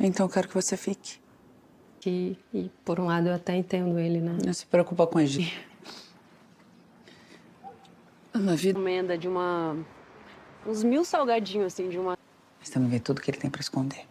Então eu quero que você fique. E por um lado eu até entendo ele, né? Não se preocupa com a gente. Uma vida. Encomenda de uns 1000 salgadinhos, assim, de uma... Você não vê tudo que ele tem pra esconder.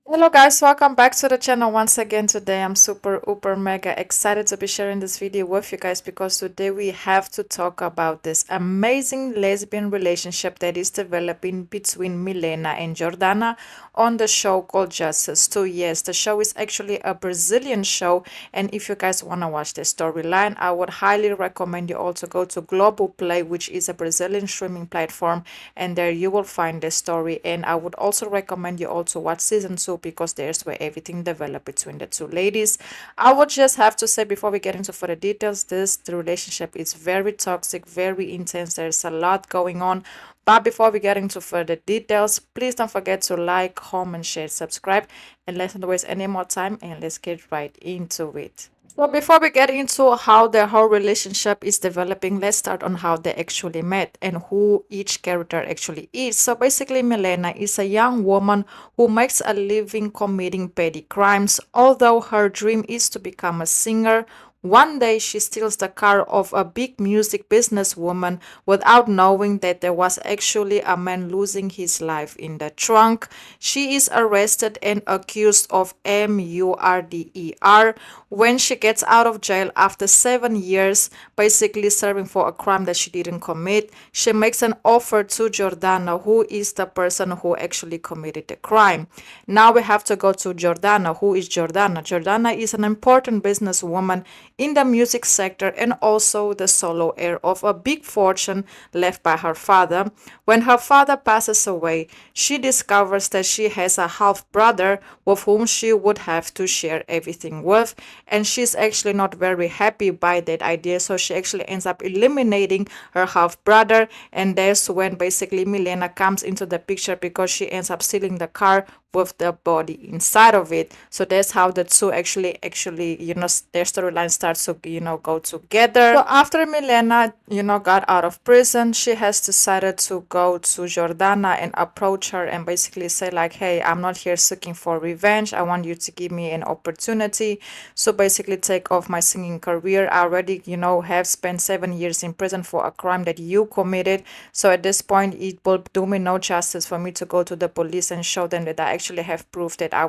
Hello guys, welcome back to the channel once again. Today I'm super mega excited to be sharing this video with you guys because today we have to talk about this amazing lesbian relationship that is developing between Milena and Jordana on the show called Justice 2. Yes, the show is actually a Brazilian show, and if you guys want to watch the storyline, I would highly recommend you also go to Global Play, which is a Brazilian streaming platform, and there you will find the story. And I would also recommend you also watch season 2 because there's where everything developed between the two ladies. I would just have to say before we get into further details, the relationship is very toxic, very intense. There's a lot going on. But before we get into further details, please don't forget to like, comment, share, subscribe, and let's not waste any more time and let's get right into it. So before we get into how the whole relationship is developing, let's start on how they actually met and who each character actually is. So basically, Milena is a young woman who makes a living committing petty crimes. Although her dream is to become a singer, one day she steals the car of a big music businesswoman without knowing that there was actually a man losing his life in the trunk. She is arrested and accused of murder. When she gets out of jail after 7 years, basically serving for a crime that she didn't commit, she makes an offer to Jordana, who is the person who actually committed the crime. Now we have to go to Jordana. Who is Jordana? Jordana is an important businesswoman in the music sector and also the solo heir of a big fortune left by her father. When her father passes away, she discovers that she has a half brother with whom she would have to share everything with, and she's actually not very happy by that idea, so she actually ends up eliminating her half brother, and that's when basically Milena comes into the picture because she ends up stealing the car with the body inside of it. So that's how the two actually their storyline starts to go together. So after Milena got out of prison, she has decided to go to Jordana and approach her and basically say like, hey, I'm not here seeking for revenge. I want you to give me an opportunity so basically take off my singing career. I already have spent 7 years in prison for a crime that you committed, so at this point it will do me no justice for me to go to the police and show them that I actually have proof that I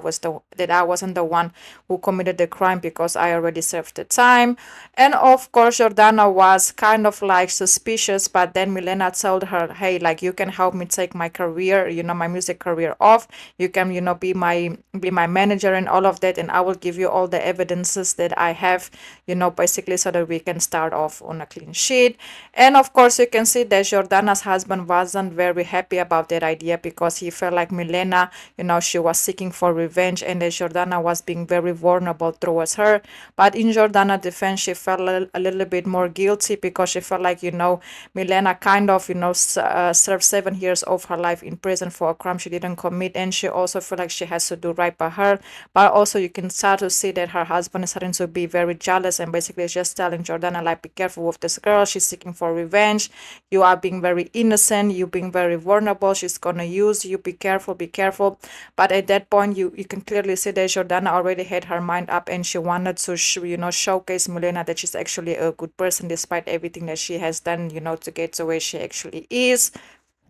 wasn't the one who committed the crime because I already served the time. And of course Jordana was kind of like suspicious, but then Milena told her, hey, like, you can help me take my career, my music career off. You can be my manager and all of that, and I will give you all the evidences that I have, basically so that we can start off on a clean sheet. And of course you can see that Jordana's husband wasn't very happy about that idea because he felt like Milena, she was seeking for revenge and that Jordana was being very vulnerable towards her. But in Jordana's defense, she felt a little bit more guilty because she felt like, Milena kind of, served 7 years of her life in prison for a crime she didn't commit, and she also felt like she has to do right by her. But also you can start to see that her husband is starting to be very jealous and basically just telling Jordana, like, be careful with this girl, she's seeking for revenge, you are being very innocent, you being very vulnerable, she's gonna use you, be careful, be careful. But at that point you can clearly see that Jordana already had her mind up and she wanted to showcase Milena that she's actually a good person despite everything that she has done, to get to where she actually is.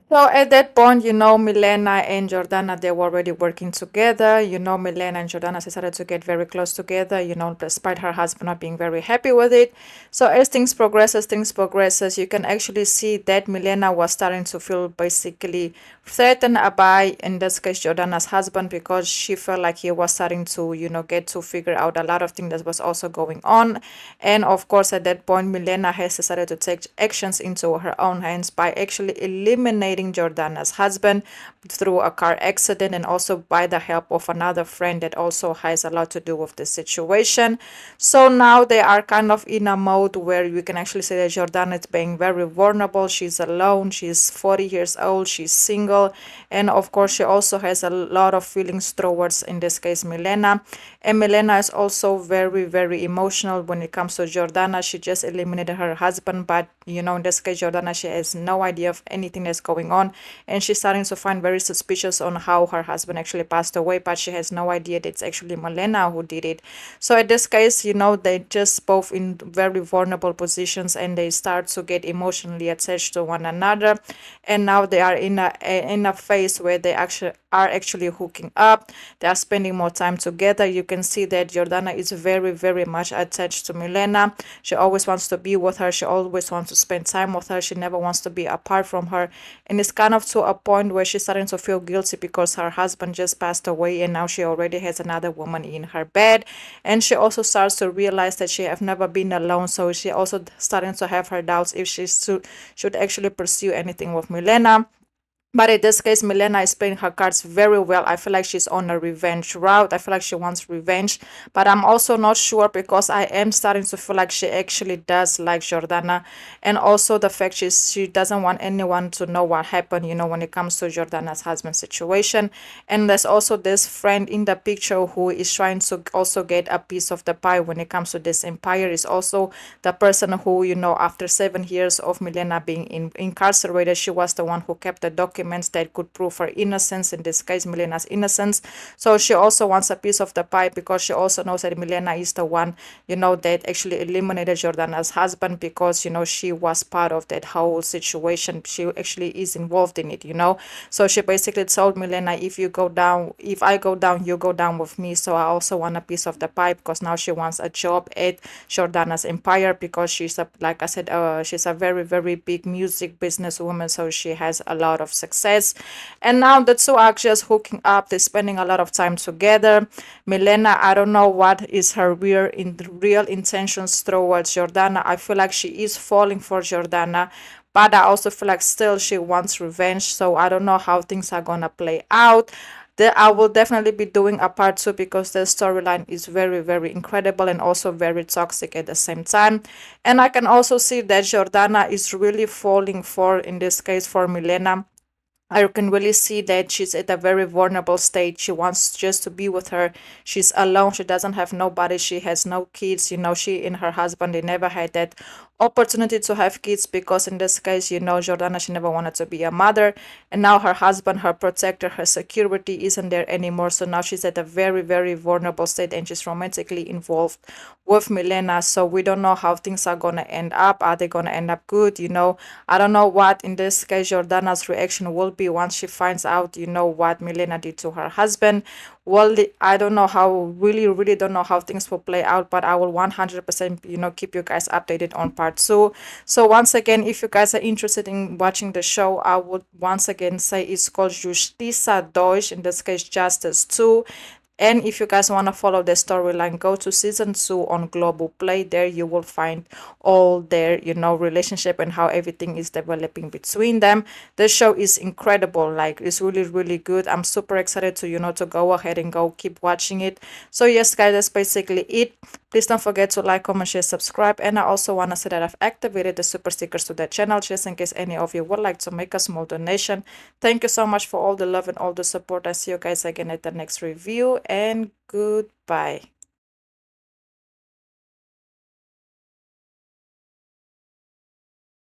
So at that point, Milena and Jordana, they were already working together. Milena and Jordana decided to get very close together, despite her husband not being very happy with it. So as things progresses, you can actually see that Milena was starting to feel basically threatened by, in this case, Jordana's husband, because she felt like he was starting to, get to figure out a lot of things that was also going on. And of course, at that point, Milena has decided to take actions into her own hands by actually eliminating Jordana's husband through a car accident and also by the help of another friend that also has a lot to do with the situation. So now they are kind of in a mode where we can actually say that Jordana is being very vulnerable. She's alone, she's 40 years old, she's single, and of course she also has a lot of feelings towards, in this case, Milena. And Milena is also very, very emotional when it comes to Jordana. She just eliminated her husband, but in this case, Jordana, she has no idea of anything that's going going on, and she's starting to find very suspicious on how her husband actually passed away, but she has no idea that it's actually Milena who did it. So in this case, you know, they just both in very vulnerable positions, and they start to get emotionally attached to one another, and now they are in a phase where they actually hooking up. They are spending more time together. You can see that Jordana is very, very much attached to Milena. She always wants to be with her. She always wants to spend time with her. She never wants to be apart from her. And it's kind of to a point where she's starting to feel guilty because her husband just passed away, and now she already has another woman in her bed. And she also starts to realize that she have never been alone. So she also starting to have her doubts if she should actually pursue anything with Milena. But in this case, Milena is playing her cards very well. I feel like she's on a revenge route. I feel like she wants revenge. But I'm also not sure because I am starting to feel like she actually does like Jordana. And also the fact she doesn't want anyone to know what happened, you know, when it comes to Jordana's husband situation. And there's also this friend in the picture who is trying to also get a piece of the pie when it comes to this empire. Is also the person who, you know, after 7 years of Milena being incarcerated, she was the one who kept the documents that could prove her innocence, in this case Milena's innocence. So she also wants a piece of the pie because she also knows that Milena is the one, you know, that actually eliminated Jordana's husband, because, you know, she was part of that whole situation. She actually is involved in it, you know. So she basically told Milena, if I go down, you go down with me. So I also want a piece of the pie, because now she wants a job at Jordana's empire, because she's like I said, she's a very, very big music businesswoman, so she has a lot of success. And now the two are just hooking up. They're spending a lot of time together. Milena, I don't know what is her real intentions towards Jordana. I feel like she is falling for Jordana, but I also feel like still she wants revenge. So I don't know how things are gonna play out. I will definitely be doing a part 2 because the storyline is very, very incredible and also very toxic at the same time. And I can also see that Jordana is really falling for, in this case, for Milena. I can really see that she's at a very vulnerable state. She wants just to be with her. She's alone. She doesn't have nobody. She has no kids. You know, she and her husband, they never had that opportunity to have kids, because in this case, you know, Jordana, she never wanted to be a mother. And now her husband, her protector, her security isn't there anymore. So now she's at a very, very vulnerable state, and she's romantically involved with Milena. So we don't know how things are going to end up. Are they going to end up good? You know, I don't know what in this case Jordana's reaction will be once she finds out, you know, what Milena did to her husband. Well, I don't know how, really don't know how things will play out, but I will 100%, you know, keep you guys updated on part 2. So once again, if you guys are interested in watching the show, I would once again say it's called Justiça 2, in this case Justice 2. And if you guys want to follow the storyline, go to season 2 on Global Play. There you will find all their, you know, relationship and how everything is developing between them. The show is incredible. Like, it's really, really good. I'm super excited to, you know, to go ahead and go keep watching it. So yes, guys, that's basically it. Please don't forget to like, comment, share, subscribe. And I also want to say that I've activated the super stickers to the channel, just in case any of you would like to make a small donation. Thank you so much for all the love and all the support. I see you guys again at the next review, and goodbye.